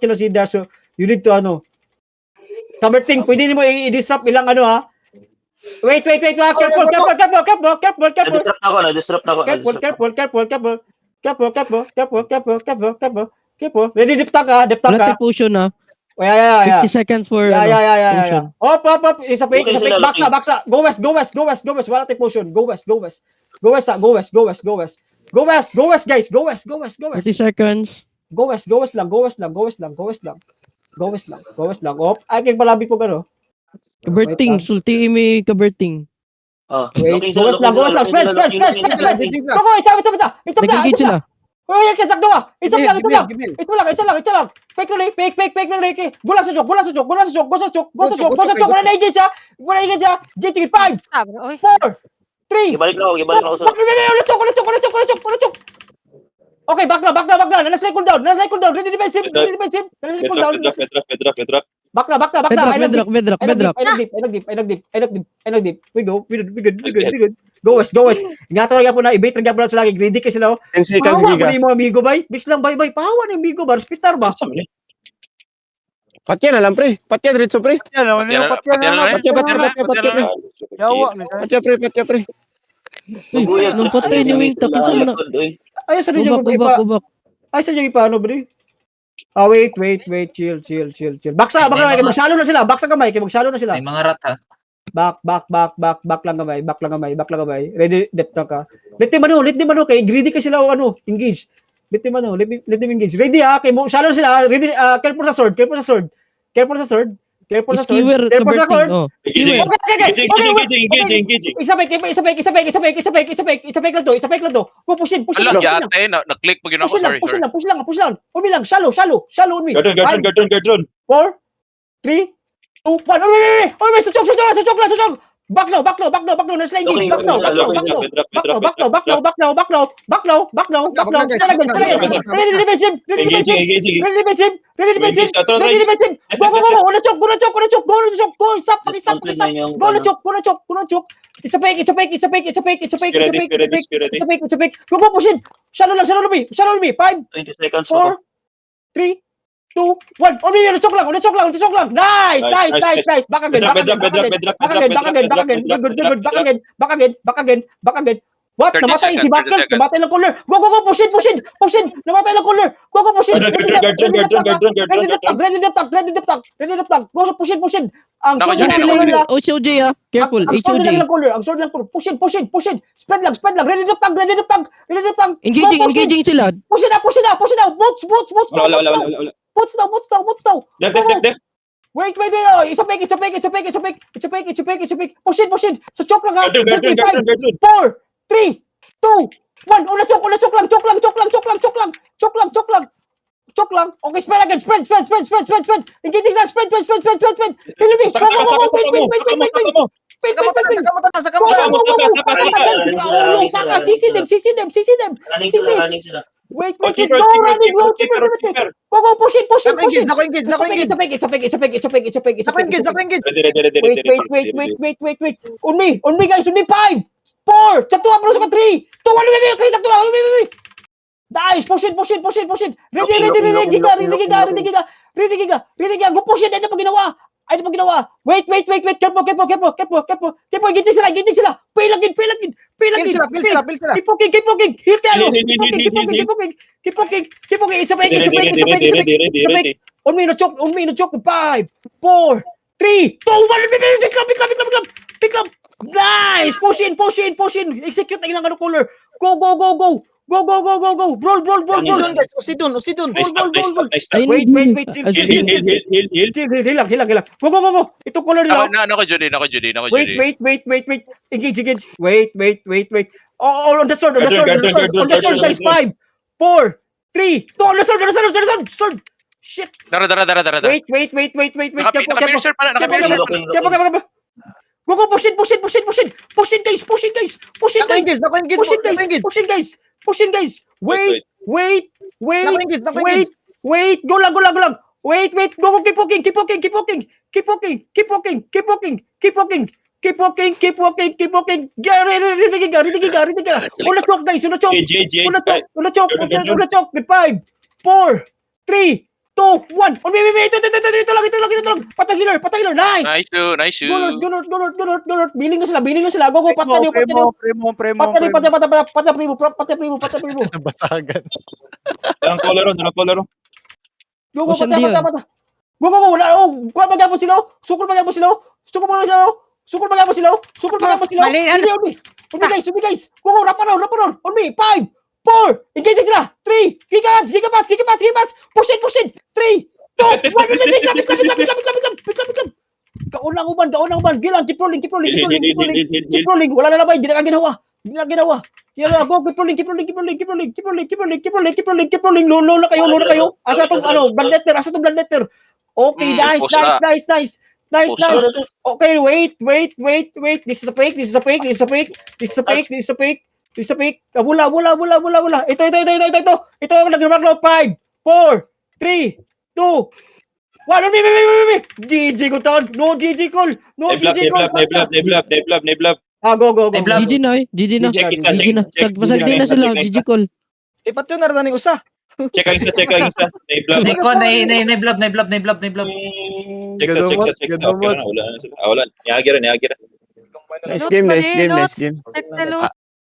kila si Dash. So, you need to, Kamerting, pwede mo i-disrupt ilang ha. Wait. Careful. Na-disrupt ako. Careful. Ready, diptak ha. Wala potion ha. 50 seconds for potion. Op. Isa pa. Baksa. Go west. Wala tayo potion. Go west. Go west, guys. Go west. 30 seconds. Go west lang. Op. Ay, kay palabi ko gano. Kaberting, sulti may kaberting. Wait, go west lang. Spread. Go, it's up. Nag-engage sila. Hoy, kasak daw. It's up lang. Fake na Ricky. Gula sa jok. Wala engage ha. Engage 5, 4, 3. Ibalik na ako sa... Ulit chok. Okay, back na. Nasa-cycle down. Ready defensive. Bedrock. Back na. Bedrock. I nag-deep. We good. Go west. Ingatan lang po na, i-bait lang po na sila. Greedy kasi sila. 10 seconds, Pahawa Giga. ba yung mga amigo, bay? Bis lang, bay. Pahawa na yung amigo, ba? Hospital ba? Patya na lang, pre. Patya, diretso, pre. Patya na lang. Yawa. Patya, pre. Nung patay ni Wing, takin sa muna. Ayos sa rin yung Bubak. Ayos sa yung ipaano, bro. Wait. Chill. Baksa, magsalo na sila. Baksa kamay, magsalo na sila. May mga rat ha. Back lang kamay. Ready, depth ka. Let them kay greedy ka sila engage. Let them engage. Ready kay mo shallow sila. Ready, careful sa sword. Skewer, kaberting. Engaging. Isabay lang to. Push Alam, lang. yate, na-click pag yun ako. Push lang. Umi lang, shallow on me. Garden. 4, 3, 2, 1. Sa chok. Back now. Nasa engage. Back now. Ready defensive. Go. Go. Stop. Go na chok. It's a fake. Go, push in. Shallow me. 5, 20 seconds. 4, 3, 2, 1. Chok lang. Nice. Back again. What? Thirty Namatay si seconds, Buckles. 30 Namatay lang caller. Go. Push in. Namatay lang caller. Go. Push in. Ready the tank. Go. Push in. Ang sword Naka- lang caller la. HOJ ha. Careful, Ang sword HOJ. lang caller. Push in. Spread lang. Ready the tank. Engaging sila. Push it now. Boots Wala. now. Def. Wait. It's a fake. Push in. Sa chok lang ha. Garden. 4, 3, 2, 1. Chok lang. Okay, spread again. Spread. Engaging na. Spread. Hello me. Wait. Sisi them. Wait. Go running. Go. Push in. Nako engage. It's a fake. Wait. On me, guys. 5, 4. Sakto nga, 3, 2, 1. Sakto lang. Nice. Push in. Ready. Giga. Go push in. Ano pa ginawa? Wait. Careful. Engaging sila. Pay lagin. Pil sila. Keep poking. Here tayo. Keep poking. Isa pa. Ready. On me, no choke. 5, 4, 3, 2, 1. Pick up. Nice. Push in. Execute na ilang color. Go. Roll. Usidun. Nice stop. Wait. Heal. Hilang. Go. Ito color nila. Ako, Judy. Wait. Engage. Wait. Oh, on the sword, guys. 5, 4, 3, 2, on the sword. Shit. Dara. Wait. Careful. Go. Push in, guys. Wait. Go lang. Wait. Go. Keep walking. Ridiga. Una choke, guys. Una choke. Good 5, 4, 3, 2, 1. On me. Ito lang. Patay healer. Nice. Nice you. Gunort. Biling na sila. Go. Patay niyo. Patay primo. Basagan. Dalang color on. Go, Ocean patay. Dion. Go. Wala. Kuha magyapon sila. Sukol magyapon sila. Mali, ano? On me, guys. Go. Rap on. On me. 5, 4. Engage sila. 3. Gigabats. Push in. 3, 2, 1. Pick up. Kaon lang uban. Gilang, keep rolling. Wala na labay. Di na ginawa. Go, keep rolling. Low na kayo. Asa tong blood letter. Okay, nice. Okay, wait. This is a fake. Wala. Ito. Ito ang nag-mark na 5, 4, 3, 2, 1. GG ko ton. No GG call. Nablab. Go. GG na. Check isa. Nagpasag din na sila. GG call. Ipat yun na rin usa. Check ang isa. Nablab. Nablab. Check sa. Okay na, wala na sila. Wala. Niagira. Nice game. Check the loot.